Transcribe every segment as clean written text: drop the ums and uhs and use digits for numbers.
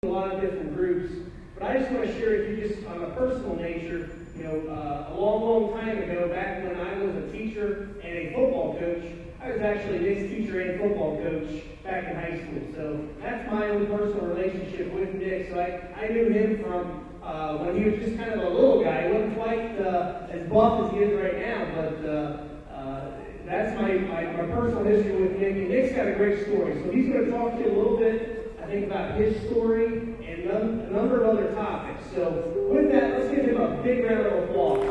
a lot of different groups, but I just want to share with you just on a personal nature, a long time ago, back when I was a teacher and a football coach, I was actually Nick's teacher and football coach back in high school. So that's my own personal relationship with Nick. So I knew him from when he was just kind of a little guy. He wasn't quite as buff as he is right now, but that's my personal history with Nick. And Nick's got a great story. So he's going to talk to you a little bit, I think, about his story and a number of other topics. So with that, let's give him a big round of applause.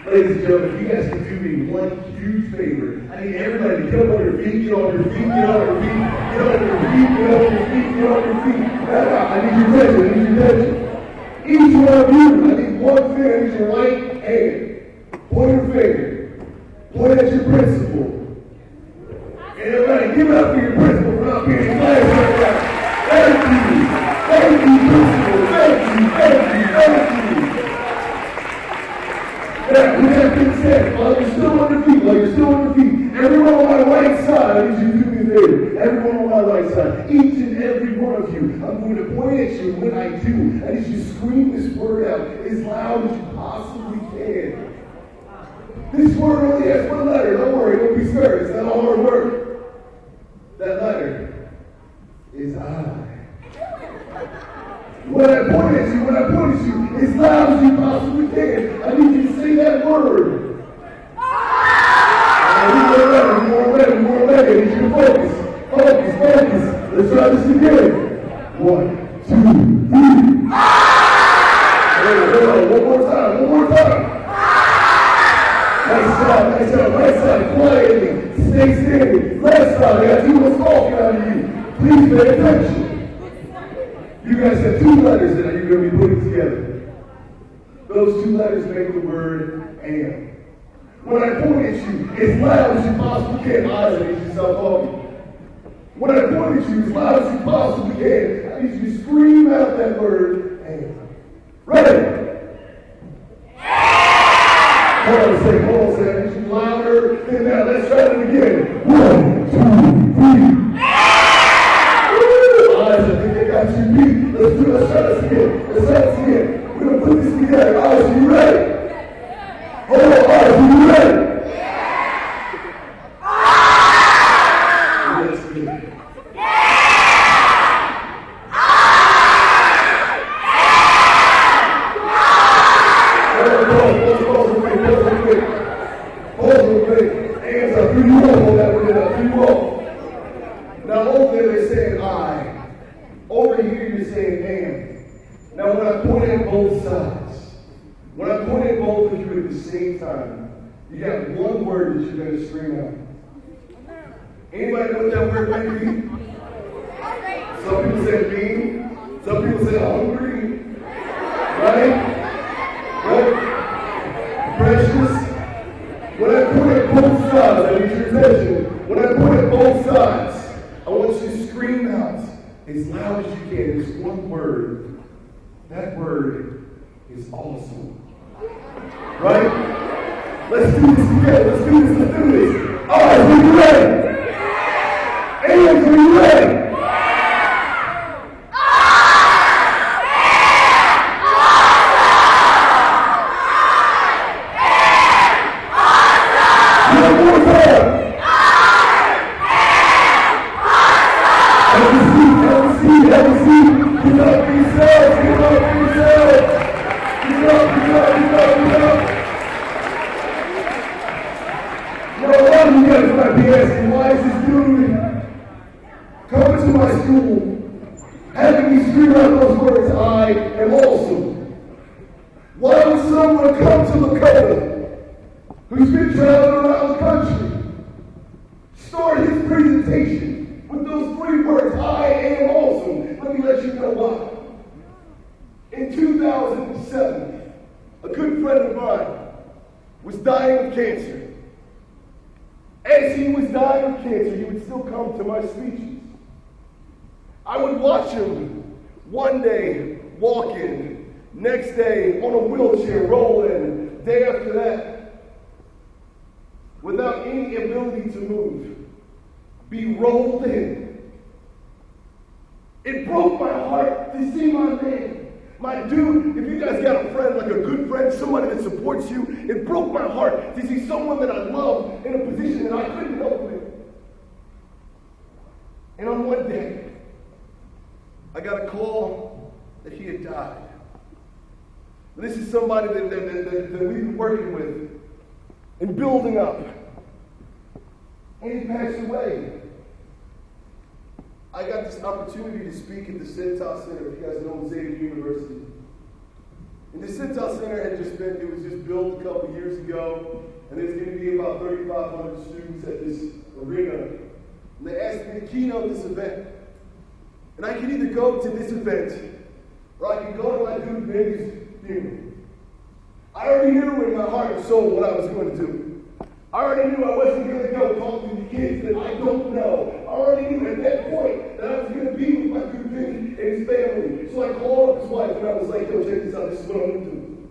Ladies and gentlemen, you guys can do me one huge favor. I need everybody to get up on your feet, get on your feet, get on your feet, get on your feet, get on your feet, get on your feet. I need your attention, I need your attention. Each one of you, I need one finger, I need your right hand. Point your finger. Point at your principal. And everybody, give it up for your principal for not being in class right now. Thank you. Thank you, principal. Thank you, thank you, thank you. Now, with that being said, while you're still on your feet, everyone on my right side, I need you to do me a favor. Everyone on my right side, each and every one of you, I'm going to point at you. When I do, I need you to scream this word out as loud as you possibly can. This word only has one letter. Don't worry, don't be scared. It's not a hard word. That letter is I. When I point at you, as loud as you possibly can, I need you to say that word. We're ready. I need you to focus. Let's try this again. 1, 2, 3. One more time. Nice job. Quietly. Stay standing. Last time, I got too much talking out of you. Please pay attention. You guys have 2 letters that you're going to be putting together. Those 2 letters make the word am. When I point at you, as loud as you possibly can, eyes, I need you to stop talking. When I point at you, as loud as you possibly can, I need you to scream out that word am. Ready? Hold on a second. I need you louder than that. Let's try it again. 1, 2, 3. Eyes, I think they got you beat. Let's try this again. We're going to put this together. Eyes, are you ready? Hold on, eyes, are you ready? Let's do it. Hands up, you roll that one up, you roll. Now over there they're saying I. Over here you're saying am. Now when I point at both sides, when I point at both of you at the same time, you got one word that you're going to scream out. Anybody know what that word might be? Some people say mean, some people say hungry, right? Precious. When I point at both sides, I need your attention. When I point at both sides, I want you to scream out as loud as you can. There's one word. That word is awesome. Right? Let's do this together. Let's do this. All right, are you ready? Hands, are you ready? Why is this dude coming to my school, having me scream out those words, I am awesome? Why would someone come to Lakota, who's been traveling around the country, start his presentation with those 3 words, I am awesome? Let me let you know why. In 2007, a good friend of mine was dying of cancer. As he was dying of cancer, he would still come to my speeches. I would watch him one day walking, next day on a wheelchair rolling, day after that. without any ability to move, be rolled in. It broke my heart to see my man, my dude. If you guys got a friend, like a good friend, somebody that supports you, it broke my heart to see someone that I love in a position that I couldn't help with. And on one day, I got a call that he had died. This is somebody that we've been working with and building up. And he passed away. I got this opportunity to speak at the Centos Center, if you guys know Xavier University. And the Centos Center it was just built a couple years ago, and there's going to be about 3,500 students at this arena. And they asked me to keynote this event. And I could either go to this event, or I could go to my dude Benny's funeral. I already knew in my heart and soul what I was going to do. I already knew I wasn't going to go talk to the kids that I don't know. I already knew at that point that I was going to be with my good Benny and his family. So I called up his wife and I was like, yo, check this out, this is what I'm going to do.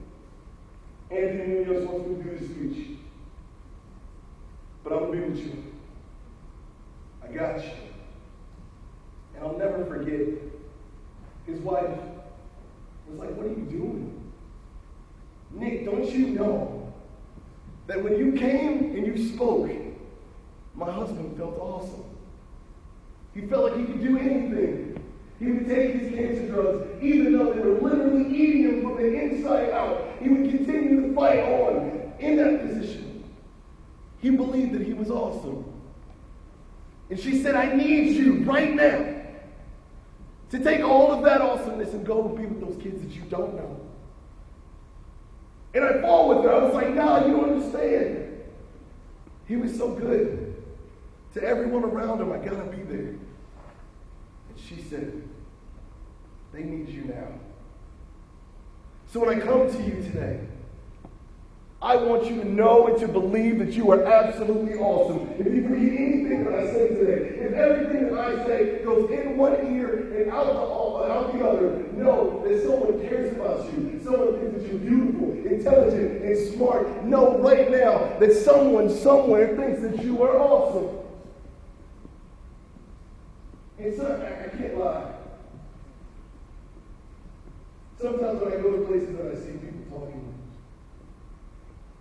Anthony Munoz wants me to do this speech. But I'm going to be with you. I got you. And I'll never forget, his wife was like, what are you doing? Nick, don't you know that when you came and you spoke, my husband felt awesome. He felt like he could do anything. He would take his cancer drugs, even though they were literally eating him from the inside out. He would continue to fight on in that position. He believed that he was awesome. And she said, I need you right now to take all of that awesomeness and go be with those kids that you don't know. And I fought with her. I was like, no, you don't understand. He was so good to everyone around him. I gotta be there. And she said, they need you now. So when I come to you today, I want you to know and to believe that you are absolutely awesome. If you read anything that I say today, if everything that I say goes in one ear and out the other, know that someone cares about you. Someone thinks that you're beautiful, intelligent, and smart. Know right now that someone somewhere thinks that you are awesome. And so, I can't lie. Sometimes when I go to places and I see people talking,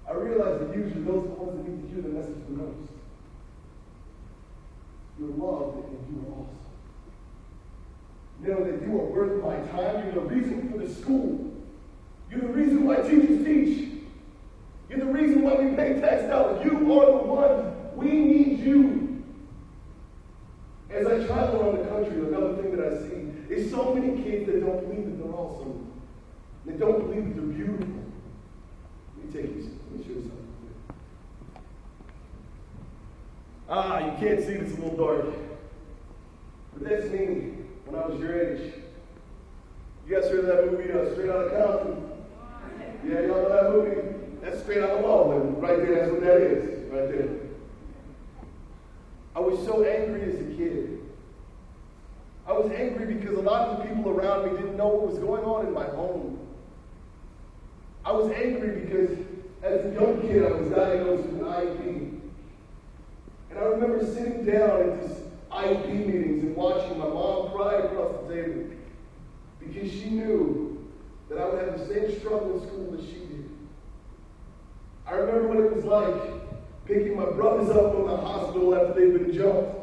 I realize that usually those are the ones that need to hear the message the most. You're loved and you are awesome. Know that you are worth my time. You're the reason for the school. You're the reason why teachers teach. You're the reason why we pay tax dollars. You are the one. We need you. As I travel around the country, another thing that I see is so many kids that don't believe that they're awesome. They don't believe that they're beautiful. Let me take you. Let me show you something. You can't see it, it's a little dark. But that's me when I was your age. You guys heard of that movie, Straight Outta Compton? Yeah, y'all know that movie? That's Straight Outta Compton. Right there, that's what that is. Right there. I was so angry as a kid. I was angry because a lot of the people around me didn't know what was going on in my home. I was angry because as a young kid, I was diagnosed with an IEP. And I remember sitting down at these IEP meetings and watching my mom cry across the table because she knew that I would have the same struggle in school that she did. I remember what it was like picking my brothers up from the hospital after they'd been jumped.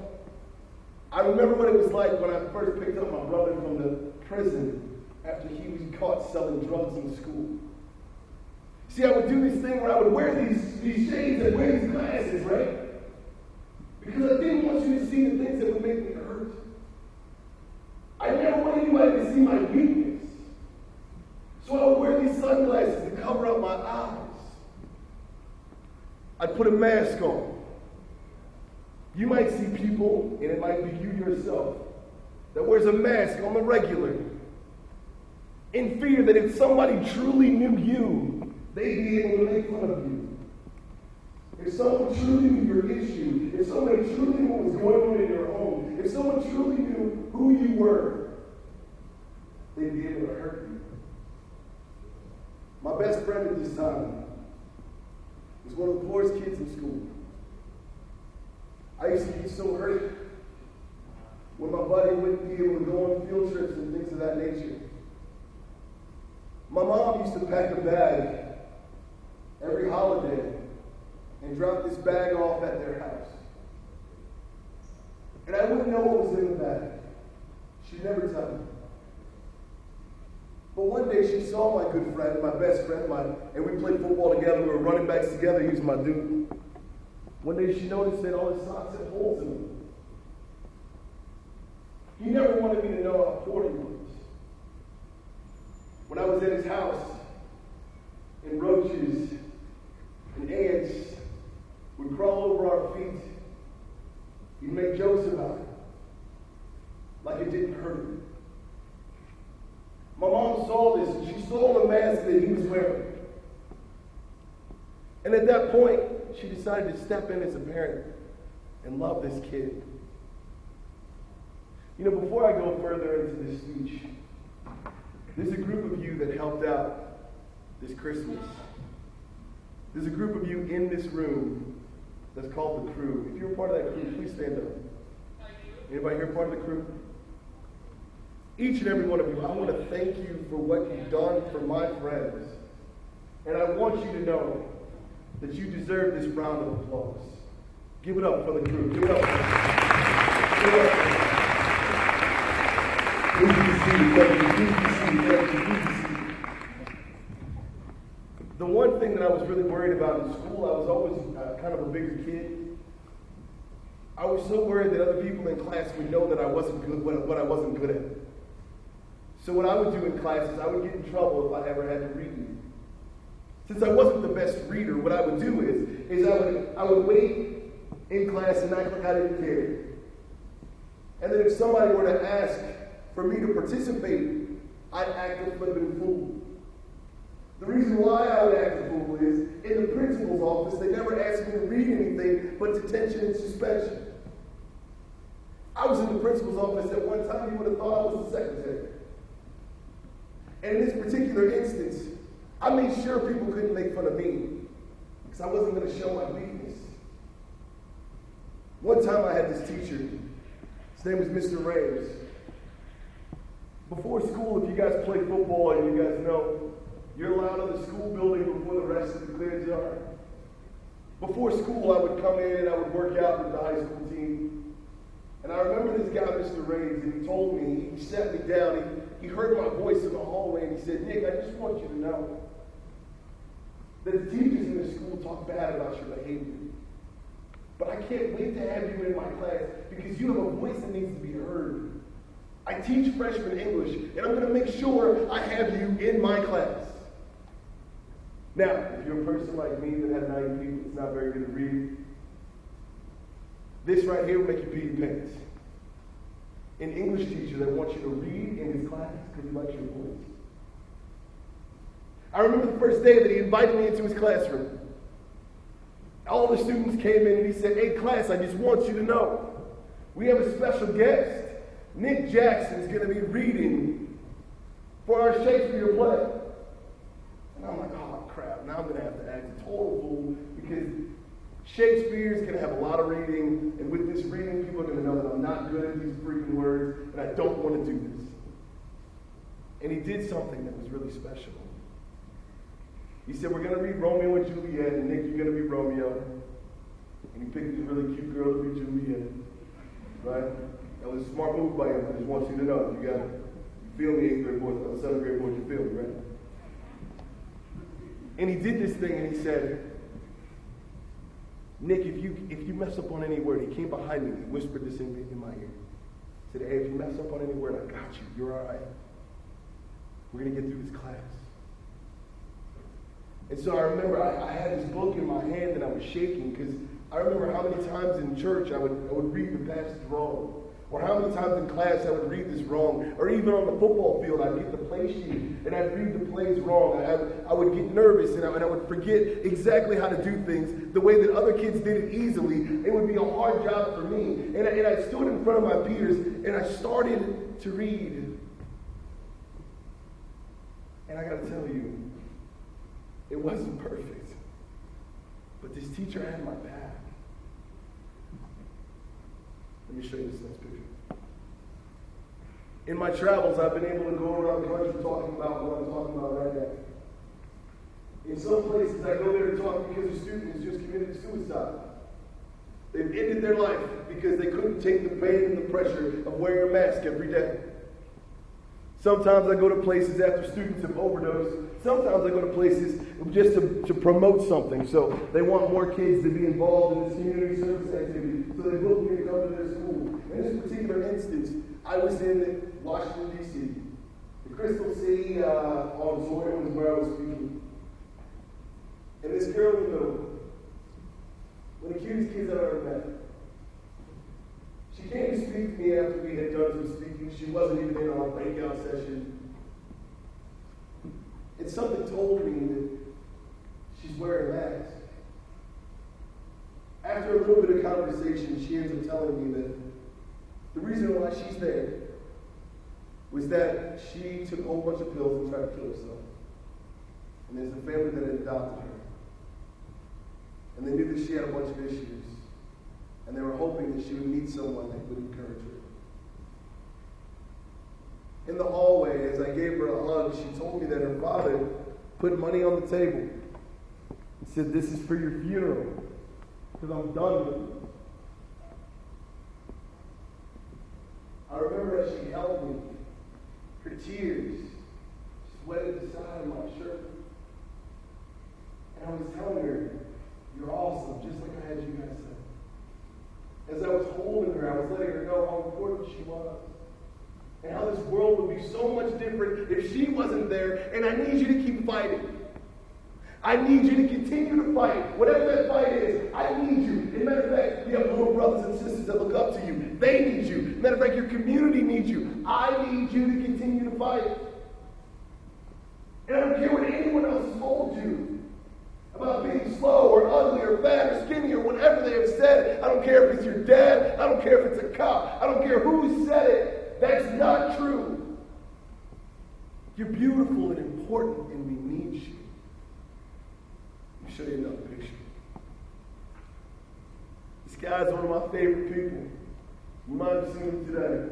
I remember what it was like when I first picked up my brother from the prison after he was caught selling drugs in school. See, I would do this thing where I would wear these shades and wear these glasses, right? Because I didn't want you to see the things that would make me hurt. I never wanted anybody to see my weakness. So I would wear these sunglasses to cover up my eyes. I'd put a mask on. You might see people, and it might be you yourself, that wears a mask on the regular in fear that if somebody truly knew you, they'd be able to make fun of you. If someone truly knew your issue, if somebody truly knew what was going on in your home, if someone truly knew who you were, they'd be able to hurt you. My best friend at this time was one of the poorest kids in school. I used to get so hurt when my buddy wouldn't be able to go on field trips and things of that nature. My mom used to pack a bag every holiday and drop this bag off at their house. And I wouldn't know what was in the bag. She'd never tell me. But one day she saw my good friend, my best friend, and we played football together. We were running backs together. He was my dude. One day she noticed that all his socks had holes in them. He never wanted me to know how poor he was. When I was at his house, and roaches and ants would crawl over our feet, he'd make jokes about it, like it didn't hurt him. My mom saw this, and she saw the mask that he was wearing. And at that point, she decided to step in as a parent and love this kid. You know, before I go further into this speech, there's a group of you that helped out this Christmas. There's a group of you in this room that's called the crew. If you're part of that crew, please stand up. Anybody here part of the crew? Each and every one of you, I want to thank you for what you've done for my friends. And I want you to know that you deserve this round of applause. Give it up for the crew. Give it up. Give it up. Please be seated. Thank you. Please be seated. Thank you. Please be seated. The one thing that I was really worried about in school, I was always kind of a bigger kid. I was so worried that other people in class would know that I wasn't good, what I wasn't good at. So what I would do in class is I would get in trouble if I ever had to read. Since I wasn't the best reader, what I would do is I would wait in class and act like I didn't care. And then if somebody were to ask for me to participate, I'd act a flippin' fool. The reason why I would act a fool is, in the principal's office, they never asked me to read anything but detention and suspension. I was in the principal's office at one time, you would have thought I was the secretary. And in this particular instance, I made sure people couldn't make fun of me, because I wasn't going to show my weakness. One time I had this teacher, his name was Mr. Rames. Before school, if you guys play football and you guys know, you're allowed in the school building before the rest of the cleared yard. Before school, I would come in and I would work out with the high school team. And I remember this guy, Mr. Rames, and he told me, he sat me down, he heard my voice in the hallway, and he said, Nick, I just want you to know that the teachers in this school talk bad about your behavior. But I can't wait to have you in my class because you have a voice that needs to be heard. I teach freshman English, and I'm going to make sure I have you in my class. Now, if you're a person like me that has an IEP that's not very good at reading, this right here will make you pee your pants. An English teacher that wants you to read in his class because he likes your voice. I remember the first day that he invited me into his classroom. All the students came in and he said, hey class, I just want you to know, we have a special guest. Nick Jackson is going to be reading for our Shakespeare play. And I'm like, oh crap, now I'm going to have to act a total fool because Shakespeare's going to have a lot of reading, and with this reading, people are going to know that I'm not good at these freaking words, and I don't want to do this. And he did something that was really special. He said, we're going to read Romeo and Juliet, and Nick, you're going to be Romeo. And he picked this really cute girl to be Juliet. Right? That was a smart move by him. I just want you to know. You got it. You feel me, 8th grade boys, 7th grade boys, you feel me, right? And he did this thing, and he said, Nick, if you mess up on any word, he came behind me and he whispered this in my ear. He said, hey, if you mess up on any word, I got you. You're all right. We're going to get through this class. And so I remember I had this book in my hand and I was shaking because I remember how many times in church I would read the passage wrong. Or how many times in class I would read this wrong. Or even on the football field, I'd get the play sheet and I'd read the plays wrong. I would get nervous and I would forget exactly how to do things the way that other kids did it easily. It would be a hard job for me. And I stood in front of my peers and I started to read. And I got to tell you, it wasn't perfect. But this teacher had my back. Let me show you this next picture. In my travels, I've been able to go around the country talking about what I'm talking about right now. In some places, I go there to talk because a student has just committed suicide. They've ended their life because they couldn't take the pain and the pressure of wearing a mask every day. Sometimes I go to places after students have overdosed. Sometimes I go to places just to promote something. So they want more kids to be involved in this community service activity. So they book me to come to their school. In this particular instance, I was in Washington, D.C. The Crystal City Auditorium is where I was speaking. And this girl in the middle, one of the cutest kids I've ever met. She came to speak to me after we had done some speaking. She wasn't even in our breakout session. And something told me that she's wearing a mask. After a little bit of conversation, she ends up telling me that the reason why she's there was that she took a whole bunch of pills and tried to kill herself. And there's a family that had adopted her. And they knew that she had a bunch of issues. And they were hoping that she would meet someone that would encourage her. In the hallway, as I gave her a hug, she told me that her father put money on the table and said, "This is for your funeral, because I'm done with you." I remember as she held me, her tears just wetted the side of my shirt. And I was telling her, "You're awesome," just like I had you guys say. As I was holding her, I was letting her know how important she was. And how this world would be so much different if she wasn't there. And I need you to keep fighting. I need you to continue to fight. Whatever that fight is, I need you. As a matter of fact, you have little brothers and sisters that look up to you. They need you. As a matter of fact, your community needs you. I need you to continue to fight. And I don't care what anyone else has told you about being slow or ugly or fat or skinny or whatever they have said. I don't care if it's your dad. I don't care if it's a cop. I don't care who said it. That's not true. You're beautiful and important, and we need you. Let me show you another picture. This guy's one of my favorite people. You might have seen him today.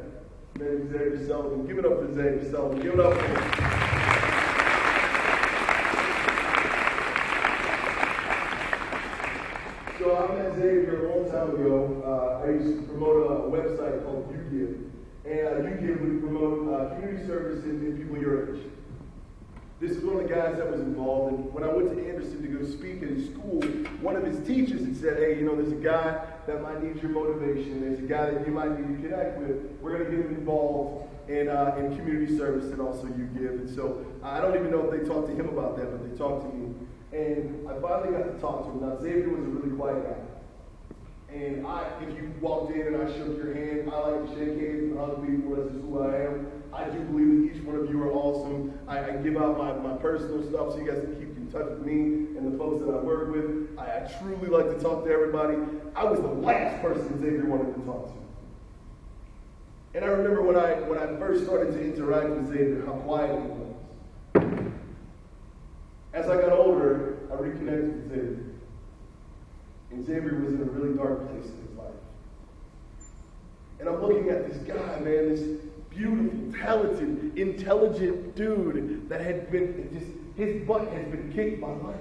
His name is Xavier Sullivan. Give it up for Xavier Sullivan. Give it up for him. So I met Xavier a long time ago. I used to promote a website called YouGive. And YouGive would promote community service in people your age. This is one of the guys that was involved. And when I went to Anderson to go speak at his school, one of his teachers had said, "Hey, there's a guy that might need your motivation. There's a guy that you might need to connect with. We're going to get him involved in community service and also YouGive." And so I don't even know if they talked to him about that, but they talked to me. And I finally got to talk to him. Now, Xavier was a really quiet guy. And if you walked in and I shook your hand, I like to shake hands and hug people. That's just who I am. I do believe that each one of you are awesome. I give out my personal stuff so you guys can keep in touch with me and the folks that I work with. I truly like to talk to everybody. I was the last person Xavier wanted to talk to. And I remember when I first started to interact with Xavier, how quiet he was. As I got older, I reconnected with Xavier. And Xavier was in a really dark place in his life. And I'm looking at this guy, man, this beautiful, talented, intelligent dude that had been his butt has been kicked by life.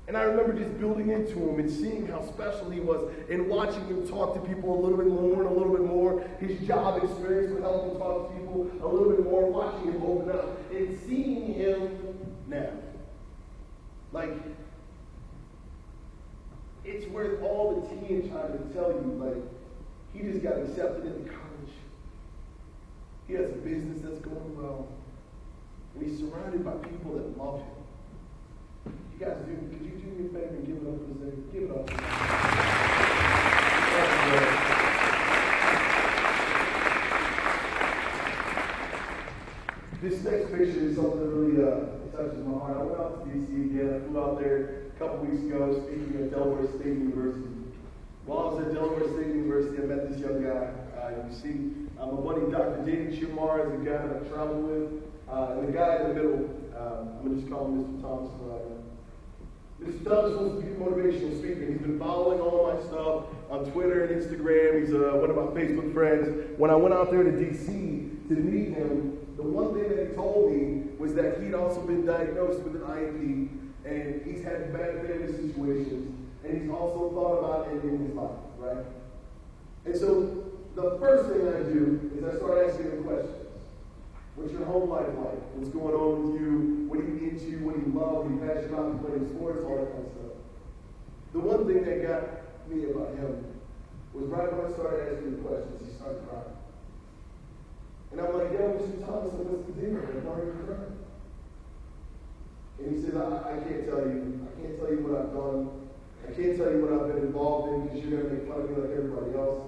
And I remember just building into him and seeing how special he was and watching him talk to people a little bit more and a little bit more. His job experience would help him talk to people a little bit more, watching him open up and seeing him now. It's worth all the tea and trying to tell you, he just got accepted into college. He has a business that's going well. And he's surrounded by people that love him. You guys, could you do me a favor and give it up for Xavier? Give it up for Xavier. This next picture is something that really touches my heart. I went out to D.C. again. I flew out there a couple weeks ago speaking at Delaware State University. While I was at Delaware State University, I met this young guy. You see, my buddy Dr. David Shumar is a guy that I travel with. And the guy in the middle, I'm going to just call him Mr. Thomas. Mr. Thomas wants to be a motivational speaker. He's been following all my stuff. on Twitter and Instagram. He's one of my Facebook friends. When I went out there to D.C. to meet him, the one thing that he told me was that he'd also been diagnosed with an IEP, and he's had bad family situations, and he's also thought about ending his life, right? And so the first thing I do is I start asking him questions. What's your home life like? What's going on with you? What are you into? What do you love? What are you passionate about? Playing sports? All that kind of stuff. The one thing that got me about him was right when I started asking him questions, he started crying. And I'm like, yo, Mr. Thomas, what's the deal? Why are you crying? And he says, I can't tell you. I can't tell you what I've done. I can't tell you what I've been involved in because you're going to make fun of me like everybody else.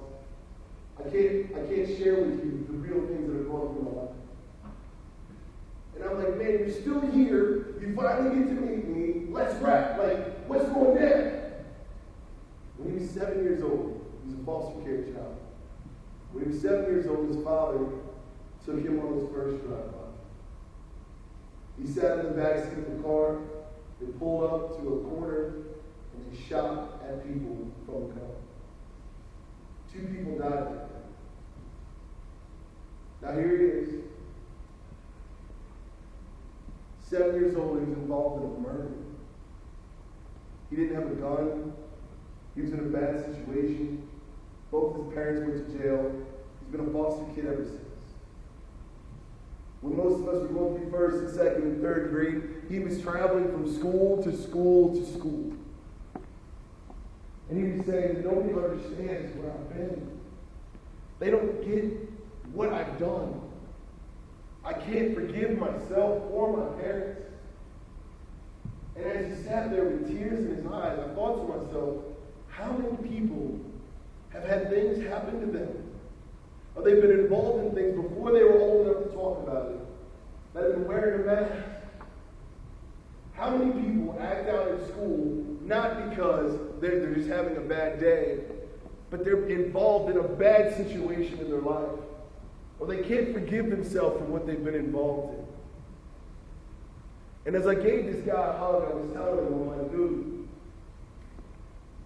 I can't share with you the real things that are going through my life. And I'm like, man, you're still here. You finally get to meet me. Let's rap. Like, what's going down? When he was 7 years old, he was a foster care child. When he was 7 years old, his father took him on his first drive-by. He sat in the backseat of the car, they pulled up to a corner, and he shot at people from the car. 2 people died that day. Now here he is. 7 years old, he was involved in a murder. He didn't have a gun. He was in a bad situation. Both his parents went to jail. He's been a foster kid ever since. When most of us were going through first and second and third grade, he was traveling from school to school to school. And he was saying that nobody understands where I've been. They don't get what I've done. I can't forgive myself or my parents. And as he sat there with tears in his eyes, I thought to myself, how many people have had things happen to them? Or they've been involved in things before they were old enough to talk about it, that have been wearing a mask? How many people act out in school not because they're just having a bad day, but they're involved in a bad situation in their life? Or they can't forgive themselves for what they've been involved in. And as I gave this guy a hug, I was telling him, I'm like, dude,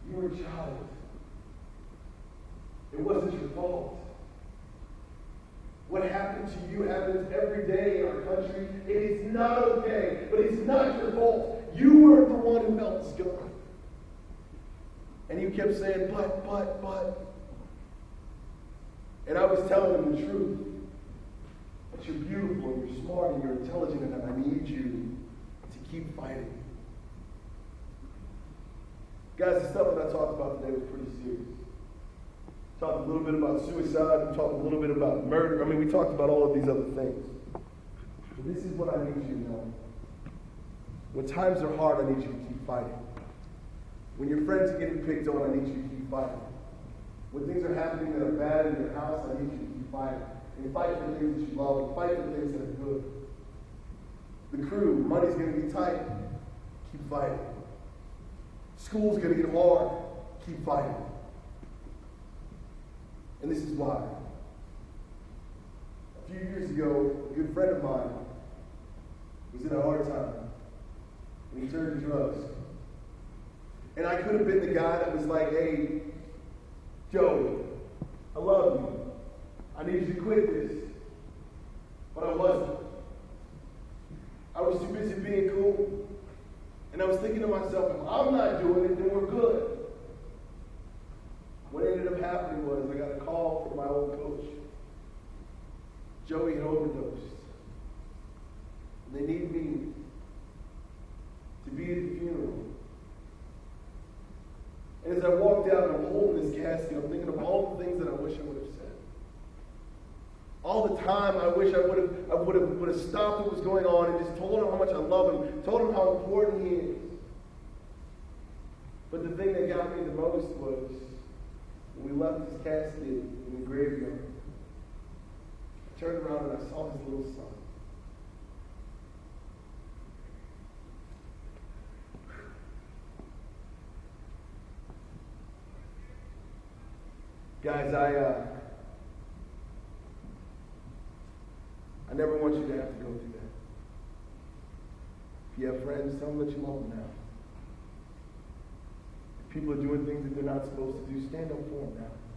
you were a child. It wasn't your fault. What happened to you happens every day in our country. It is not okay, but it's not your fault. You weren't the one who held this gun. And he kept saying, but. And I was telling him the truth. But you're beautiful, and you're smart, and you're intelligent, and I need you to keep fighting. Guys, the stuff that I talked about today was pretty serious. Talked a little bit about suicide, we talked a little bit about murder. I mean, we talked about all of these other things. But this is what I need you to know. When times are hard, I need you to keep fighting. When your friends are getting picked on, I need you to keep fighting. When things are happening that are bad in your house, I need you to keep fighting. And fight for things that you love, and fight for things that are good. The crew, money's going to be tight. Keep fighting. School's going to get hard. Keep fighting. And this is why. A few years ago, a good friend of mine was in a hard time. And he turned to drugs. And I could have been the guy that was like, hey, Joey, I love you. I need you to quit this. But I wasn't. I was too busy being cool. And I was thinking to myself, if I'm not doing it, then we're good. What ended up happening was I got a call from my old coach. Joey had overdosed. And they need me to be at the funeral. And as I walked out and I'm holding this casket, I'm thinking of all the things that I wish I would have said. All the time I wish I would have stopped what was going on and just told him how much I love him, told him how important he is. But the thing that got me the most was when we left his casket in the graveyard. I turned around and I saw his little son. Guys, I never want you to have to go through that. If you have friends, tell them that you love them now. If People are doing things that they're not supposed to do. Stand up for them now.